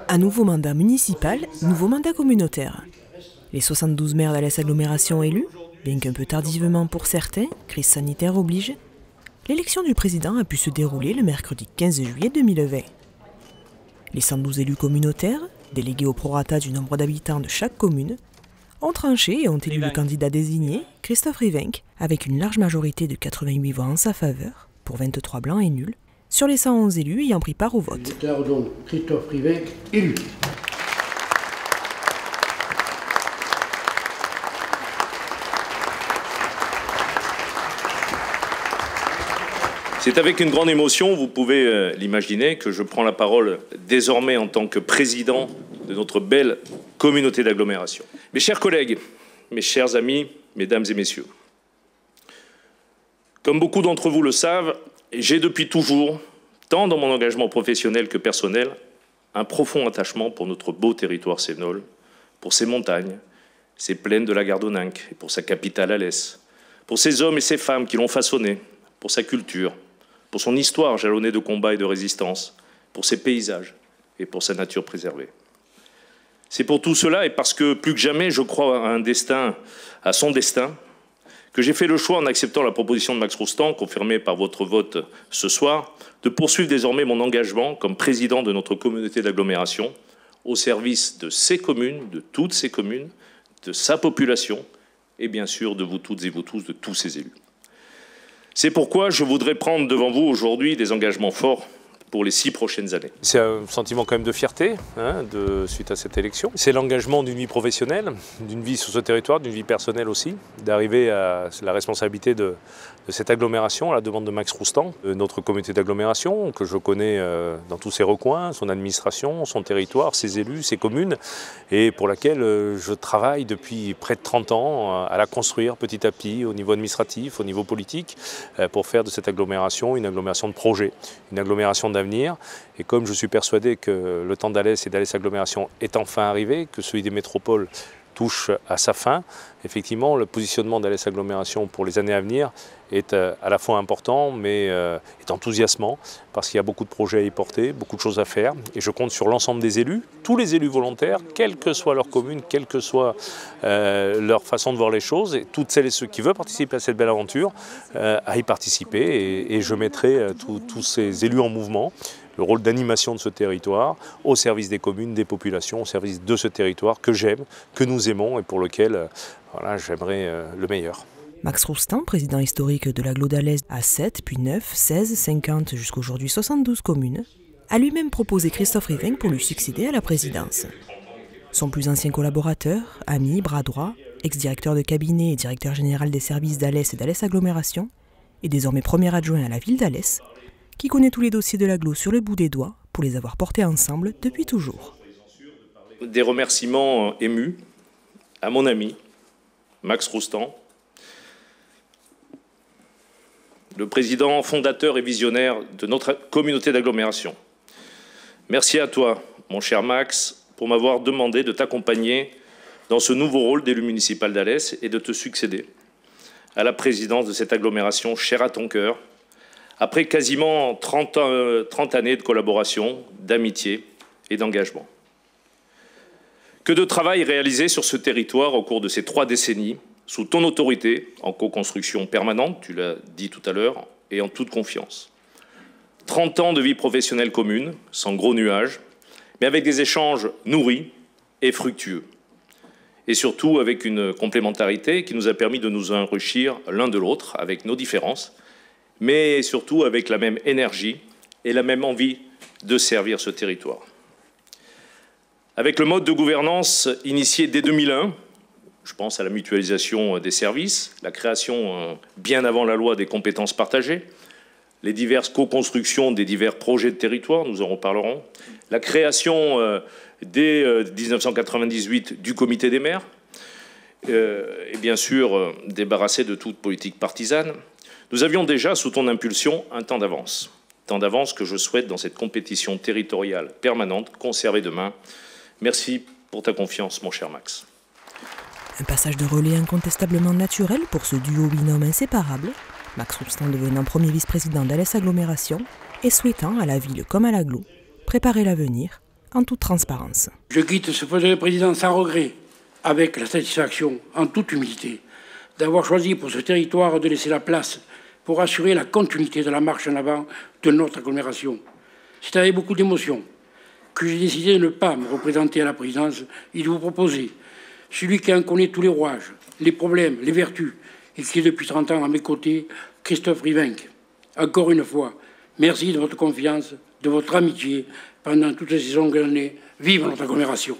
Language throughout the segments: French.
Un nouveau mandat municipal, nouveau mandat communautaire. Les 72 maires d'Alès Agglomération élus, bien qu'un peu tardivement pour certains, crise sanitaire oblige, l'élection du président a pu se dérouler le mercredi 15 juillet 2020. Les 112 élus communautaires, délégués au prorata du nombre d'habitants de chaque commune, ont tranché et ont élu le candidat désigné, Christophe Rivenc, avec une large majorité de 88 voix en sa faveur, pour 23 blancs et nuls, sur les 111 élus ayant pris part au vote. Je déclare donc Christophe Rivenc élu. C'est avec une grande émotion, vous pouvez l'imaginer, que je prends la parole désormais en tant que président de notre belle communauté d'agglomération. Mes chers collègues, mes chers amis, mesdames et messieurs, comme beaucoup d'entre vous le savent, j'ai depuis toujours, tant dans mon engagement professionnel que personnel, un profond attachement pour notre beau territoire cévenol, pour ses montagnes, ses plaines de la Gardonninque et pour sa capitale Alès, pour ces hommes et ces femmes qui l'ont façonné, pour sa culture, pour son histoire jalonnée de combats et de résistance, pour ses paysages et pour sa nature préservée. C'est pour tout cela et parce que plus que jamais je crois à son destin, que j'ai fait le choix, en acceptant la proposition de Max Roustan, confirmée par votre vote ce soir, de poursuivre désormais mon engagement comme président de notre communauté d'agglomération au service de ces communes, de toutes ces communes, de sa population et bien sûr de vous toutes et vous tous, de tous ces élus. C'est pourquoi je voudrais prendre devant vous aujourd'hui des engagements forts pour les 6 prochaines années. C'est un sentiment quand même de fierté suite à cette élection. C'est l'engagement d'une vie professionnelle, d'une vie sur ce territoire, d'une vie personnelle aussi, d'arriver à la responsabilité de cette agglomération, à la demande de Max Roustan, notre communauté d'agglomération que je connais dans tous ses recoins, son administration, son territoire, ses élus, ses communes, et pour laquelle je travaille depuis près de 30 ans à la construire petit à petit au niveau administratif, au niveau politique, pour faire de cette agglomération une agglomération de projet, une agglomération d'avenir. Et comme je suis persuadé que le temps d'Alès et d'Alès Agglomération est enfin arrivé, que celui des métropoles touche à sa fin, effectivement le positionnement d'Alès Agglomération pour les années à venir est à la fois important mais est enthousiasmant parce qu'il y a beaucoup de projets à y porter, beaucoup de choses à faire et je compte sur l'ensemble des élus, tous les élus volontaires, quelle que soit leur commune, quelle que soit leur façon de voir les choses et toutes celles et ceux qui veulent participer à cette belle aventure à y participer et je mettrai tous ces élus en mouvement, le rôle d'animation de ce territoire au service des communes, des populations, au service de ce territoire que j'aime, que nous aimons et pour lequel voilà, j'aimerais le meilleur. Max Roustan, président historique de l'agglo d'Alès à 7, puis 9, 16, 50 jusqu'aujourd'hui 72 communes, a lui-même proposé Christophe Rivenc pour lui succéder à la présidence. Son plus ancien collaborateur, ami, bras droit, ex-directeur de cabinet et directeur général des services d'Alès et d'Alès Agglomération, est désormais premier adjoint à la ville d'Alès, qui connaît tous les dossiers de l'agglo sur le bout des doigts pour les avoir portés ensemble depuis toujours. Des remerciements émus à mon ami Max Roustan, le président fondateur et visionnaire de notre communauté d'agglomération. Merci à toi, mon cher Max, pour m'avoir demandé de t'accompagner dans ce nouveau rôle d'élu municipal d'Alès et de te succéder à la présidence de cette agglomération chère à ton cœur, après quasiment 30 années de collaboration, d'amitié et d'engagement. Que de travail réalisé sur ce territoire au cours de ces 3 décennies, sous ton autorité, en co-construction permanente, tu l'as dit tout à l'heure, et en toute confiance. 30 ans de vie professionnelle commune, sans gros nuages, mais avec des échanges nourris et fructueux. Et surtout avec une complémentarité qui nous a permis de nous enrichir l'un de l'autre, avec nos différences, mais surtout avec la même énergie et la même envie de servir ce territoire. Avec le mode de gouvernance initié dès 2001, je pense à la mutualisation des services, la création, bien avant la loi, des compétences partagées, les diverses co-constructions des divers projets de territoire, nous en reparlerons, la création dès 1998 du comité des maires, et bien sûr débarrassé de toute politique partisane, nous avions déjà, sous ton impulsion, un temps d'avance que je souhaite dans cette compétition territoriale permanente, conserver demain. Merci pour ta confiance, mon cher Max. Un passage de relais incontestablement naturel pour ce duo binôme inséparable, Max Roustan devenant premier vice-président d'Alès Agglomération et souhaitant, à la ville comme à l'agglo, préparer l'avenir en toute transparence. Je quitte ce poste de président sans regret, avec la satisfaction, en toute humilité, d'avoir choisi pour ce territoire de laisser la place pour assurer la continuité de la marche en avant de notre agglomération. C'est avec beaucoup d'émotion que j'ai décidé de ne pas me représenter à la présidence et de vous proposer celui qui en connaît tous les rouages, les problèmes, les vertus, et qui est depuis 30 ans à mes côtés, Christophe Rivenc. Encore une fois, merci de votre confiance, de votre amitié pendant toutes ces longues années. Vive notre agglomération!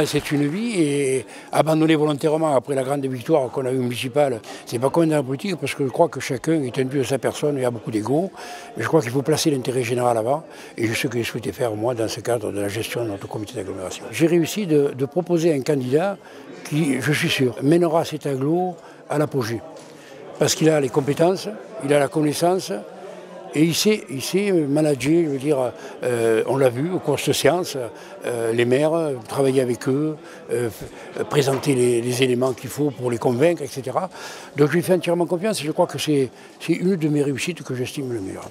C'est une vie et abandonner volontairement après la grande victoire qu'on a eue municipale, c'est pas comme dans la politique parce que je crois que chacun est imbu de sa personne, il y a beaucoup d'ego, mais je crois qu'il faut placer l'intérêt général avant et c'est ce que j'ai souhaité faire moi dans ce cadre de la gestion de notre comité d'agglomération. J'ai réussi de proposer un candidat qui, je suis sûr, mènera cet agglo à l'apogée parce qu'il a les compétences, il a la connaissance. Et il sait manager, je veux dire, on l'a vu au cours de cette séance, les maires, travailler avec eux, présenter les éléments qu'il faut pour les convaincre, etc. Donc je lui fais entièrement confiance et je crois que c'est une de mes réussites que j'estime le meilleur.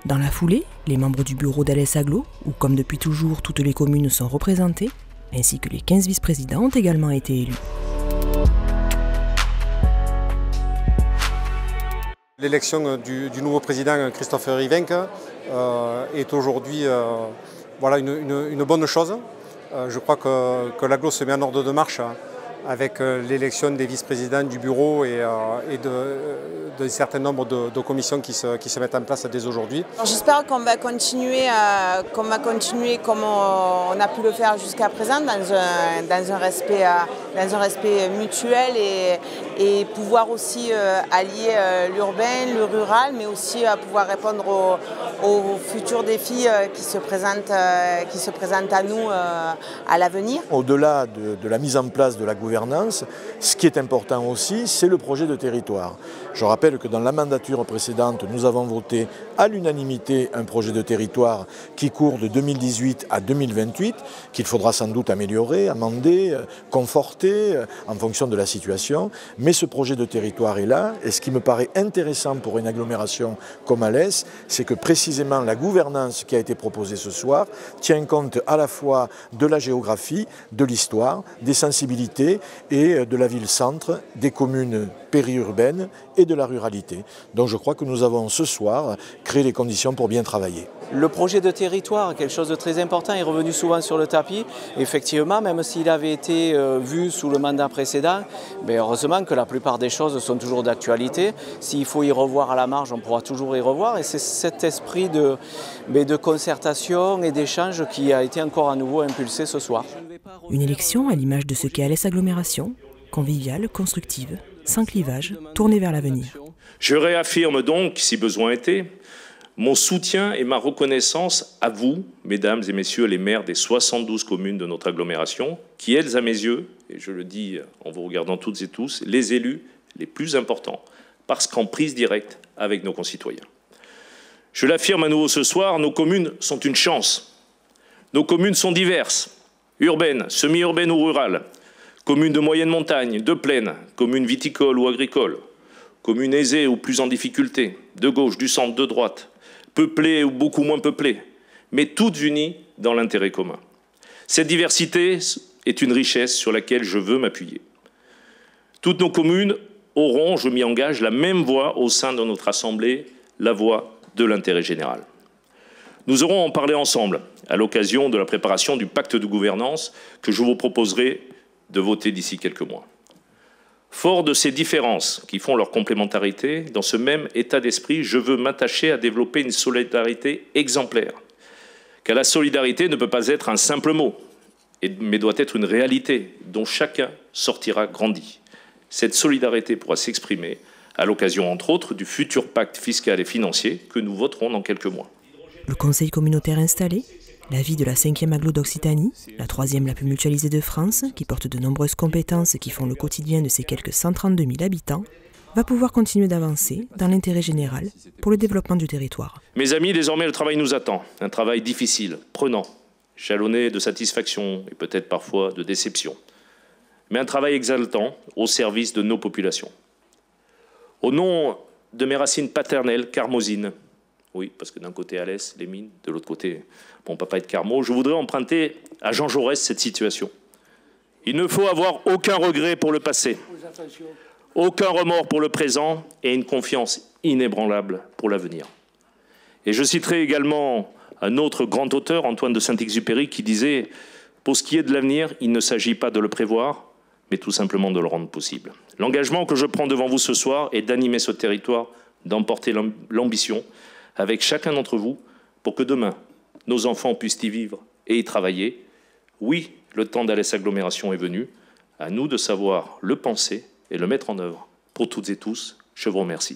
Dans la foulée, les membres du bureau d'Alès Agglo, où comme depuis toujours toutes les communes sont représentées, ainsi que les 15 vice-présidents ont également été élus. L'élection du nouveau président Christophe Rivenc est aujourd'hui voilà, une bonne chose. Je crois que l'agglo se met en ordre de marche avec l'élection des vice-présidents du bureau et d'un certain nombre de commissions qui se mettent en place dès aujourd'hui. J'espère qu'on va continuer comme on a pu le faire jusqu'à présent dans un respect mutuel et pouvoir aussi allier l'urbain, le rural, mais aussi pouvoir répondre aux futurs défis qui se présentent à nous à l'avenir. Au-delà de la mise en place de la gouvernance, ce qui est important aussi, c'est le projet de territoire. Je rappelle que dans la mandature précédente, nous avons voté à l'unanimité un projet de territoire qui court de 2018 à 2028, qu'il faudra sans doute améliorer, amender, conforter en fonction de la situation. Mais ce projet de territoire est là, et ce qui me paraît intéressant pour une agglomération comme Alès, c'est que précisément la gouvernance qui a été proposée ce soir tient compte à la fois de la géographie, de l'histoire, des sensibilités et de la ville-centre, des communes périurbaines et de la ruralité. Donc je crois que nous avons ce soir créé les conditions pour bien travailler. Le projet de territoire, quelque chose de très important, est revenu souvent sur le tapis. Effectivement, même s'il avait été vu sous le mandat précédent, heureusement que la plupart des choses sont toujours d'actualité. S'il faut y revoir à la marge, on pourra toujours y revoir. Et c'est cet esprit de concertation et d'échange qui a été encore à nouveau impulsé ce soir. Une élection à l'image de ce qu'est Alès Agglomération, conviviale, constructive, sans clivage, tournée vers l'avenir. Je réaffirme donc, si besoin était, mon soutien et ma reconnaissance à vous, mesdames et messieurs les maires des 72 communes de notre agglomération, qui, elles, à mes yeux, et je le dis en vous regardant toutes et tous, les élus les plus importants, parce qu'en prise directe avec nos concitoyens. Je l'affirme à nouveau ce soir, nos communes sont une chance. Nos communes sont diverses, urbaines, semi-urbaines ou rurales, communes de moyenne montagne, de plaine, communes viticoles ou agricoles, communes aisées ou plus en difficulté, de gauche, du centre, de droite, peuplées ou beaucoup moins peuplées, mais toutes unies dans l'intérêt commun. Cette diversité est une richesse sur laquelle je veux m'appuyer. Toutes nos communes auront, je m'y engage, la même voix au sein de notre Assemblée, la voix de l'intérêt général. Nous aurons à en parler ensemble, à l'occasion de la préparation du pacte de gouvernance que je vous proposerai de voter d'ici quelques mois. Fort de ces différences qui font leur complémentarité, dans ce même état d'esprit, je veux m'attacher à développer une solidarité exemplaire. Car la solidarité ne peut pas être un simple mot, mais doit être une réalité dont chacun sortira grandi. Cette solidarité pourra s'exprimer à l'occasion, entre autres, du futur pacte fiscal et financier que nous voterons dans quelques mois. Le conseil communautaire installé, la vie de la 5e agglo d'Occitanie, la 3e la plus mutualisée de France, qui porte de nombreuses compétences qui font le quotidien de ses quelques 132 000 habitants, va pouvoir continuer d'avancer dans l'intérêt général pour le développement du territoire. Mes amis, désormais le travail nous attend. Un travail difficile, prenant, jalonné de satisfaction et peut-être parfois de déception. Mais un travail exaltant au service de nos populations. Au nom de mes racines paternelles, carmosines, oui, parce que d'un côté Alès, les mines, de l'autre côté mon papa est de Carmaux, je voudrais emprunter à Jean Jaurès cette situation. Il ne faut avoir aucun regret pour le passé, aucun remords pour le présent et une confiance inébranlable pour l'avenir. Et je citerai également un autre grand auteur, Antoine de Saint-Exupéry, qui disait « Pour ce qui est de l'avenir, il ne s'agit pas de le prévoir, mais tout simplement de le rendre possible. » L'engagement que je prends devant vous ce soir est d'animer ce territoire, d'emporter l'ambition avec chacun d'entre vous pour que demain, nos enfants puissent y vivre et y travailler. Oui, le temps d'Alès Agglomération est venu. À nous de savoir le penser et le mettre en œuvre. Pour toutes et tous, je vous remercie.